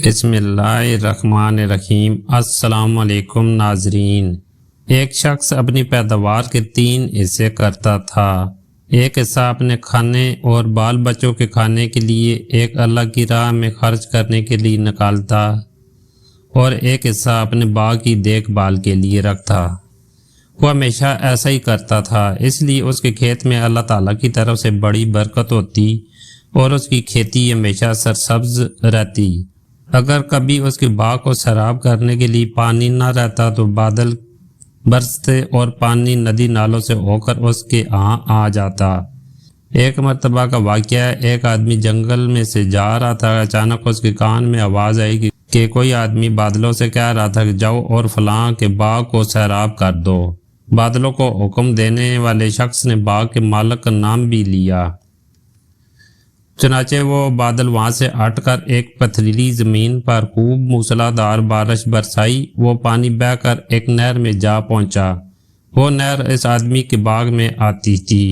بسم اللہ الرحمن الرحیم۔ السلام علیکم ناظرین۔ ایک شخص اپنی پیداوار کے 3 حصے کرتا تھا۔ ایک حصہ اپنے کھانے اور بال بچوں کے کھانے کے لیے، ایک اللہ کی راہ میں خرچ کرنے کے لیے نکالتا اور ایک حصہ اپنے باغ کی دیکھ بھال کے لیے رکھتا۔ وہ ہمیشہ ایسا ہی کرتا تھا، اس لیے اس کے کھیت میں اللہ تعالیٰ کی طرف سے بڑی برکت ہوتی اور اس کی کھیتی ہمیشہ سرسبز رہتی۔ اگر کبھی اس کے باغ کو سیراب کرنے کے لیے پانی نہ رہتا تو بادل برستے اور پانی ندی نالوں سے ہو کر اس کے ہاں آ جاتا۔ ایک مرتبہ کا واقعہ، ایک آدمی جنگل میں سے جا رہا تھا۔ اچانک اس کے کان میں آواز آئی کہ کوئی آدمی بادلوں سے کہہ رہا تھا کہ جاؤ اور فلاں کے باغ کو سیراب کر دو۔ بادلوں کو حکم دینے والے شخص نے باغ کے مالک کا نام بھی لیا۔ چنانچہ وہ بادل وہاں سے ہٹ کر ایک پتھریلی زمین پر خوب موسلادھار بارش برسائی۔ وہ پانی بہہ کر ایک نہر میں جا پہنچا۔ وہ نہر اس آدمی کے باغ میں آتی تھی۔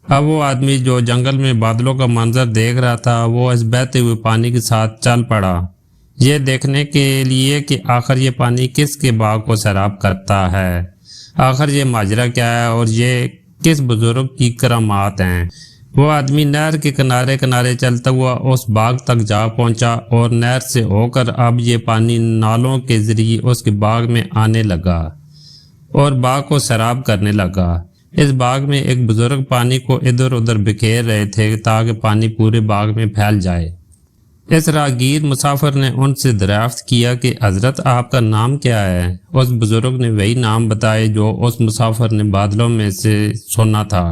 اب وہ آدمی جو جنگل میں بادلوں کا منظر دیکھ رہا تھا، وہ اس بہتے ہوئے پانی کے ساتھ چل پڑا، یہ دیکھنے کے لیے کہ آخر یہ پانی کس کے باغ کو سیراب کرتا ہے، آخر یہ ماجرا کیا ہے اور یہ کس بزرگ کی کرامات ہیں۔ وہ آدمی نہر کے کنارے کنارے چلتا ہوا اس باغ تک جا پہنچا اور نہر سے ہو کر اب یہ پانی نالوں کے ذریعے اس کے باغ میں آنے لگا اور باغ کو سیراب کرنے لگا۔ اس باغ میں ایک بزرگ پانی کو ادھر ادھر بکھیر رہے تھے تاکہ پانی پورے باغ میں پھیل جائے۔ اس راہگیر مسافر نے ان سے دریافت کیا کہ حضرت آپ کا نام کیا ہے؟ اس بزرگ نے وہی نام بتائے جو اس مسافر نے بادلوں میں سے سنا تھا۔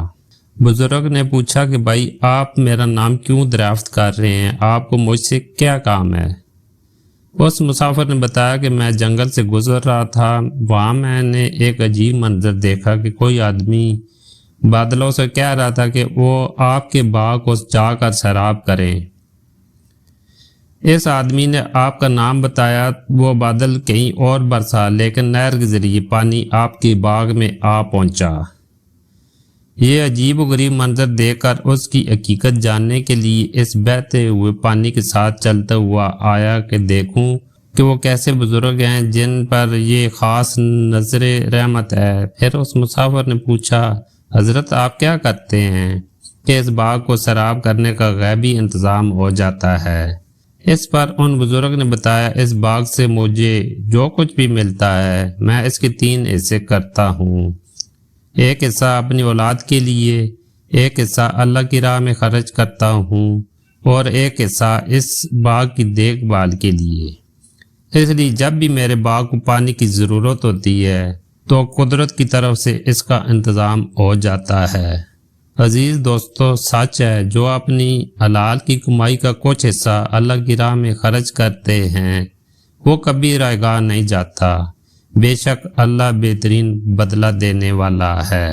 بزرگ نے پوچھا کہ بھائی، آپ میرا نام کیوں دریافت کر رہے ہیں؟ آپ کو مجھ سے کیا کام ہے؟ اس مسافر نے بتایا کہ میں جنگل سے گزر رہا تھا، وہاں میں نے ایک عجیب منظر دیکھا کہ کوئی آدمی بادلوں سے کہہ رہا تھا کہ وہ آپ کے باغ کو جا کر سیراب کریں۔ اس آدمی نے آپ کا نام بتایا۔ وہ بادل کہیں اور برسا، لیکن نہر کے ذریعے پانی آپ کے باغ میں آ پہنچا۔ یہ عجیب و غریب منظر دیکھ کر اس کی حقیقت جاننے کے لیے اس بہتے ہوئے پانی کے ساتھ چلتا ہوا آیا کہ دیکھوں کہ وہ کیسے بزرگ ہیں جن پر یہ خاص نظر رحمت ہے۔ پھر اس مسافر نے پوچھا، حضرت آپ کیا کرتے ہیں کہ اس باغ کو سیراب کرنے کا غیبی انتظام ہو جاتا ہے؟ اس پر ان بزرگ نے بتایا، اس باغ سے مجھے جو کچھ بھی ملتا ہے میں اس کے 3 حصے کرتا ہوں۔ ایک حصہ اپنی اولاد کے لیے، ایک حصہ اللہ کی راہ میں خرچ کرتا ہوں اور ایک حصہ اس باغ کی دیکھ بھال کے لیے۔ اس لیے جب بھی میرے باغ کو پانی کی ضرورت ہوتی ہے تو قدرت کی طرف سے اس کا انتظام ہو جاتا ہے۔ عزیز دوستو، سچ ہے، جو اپنی حلال کی کمائی کا کچھ حصہ اللہ کی راہ میں خرچ کرتے ہیں وہ کبھی رائیگاں نہیں جاتا۔ بے شک اللہ بہترین بدلہ دینے والا ہے۔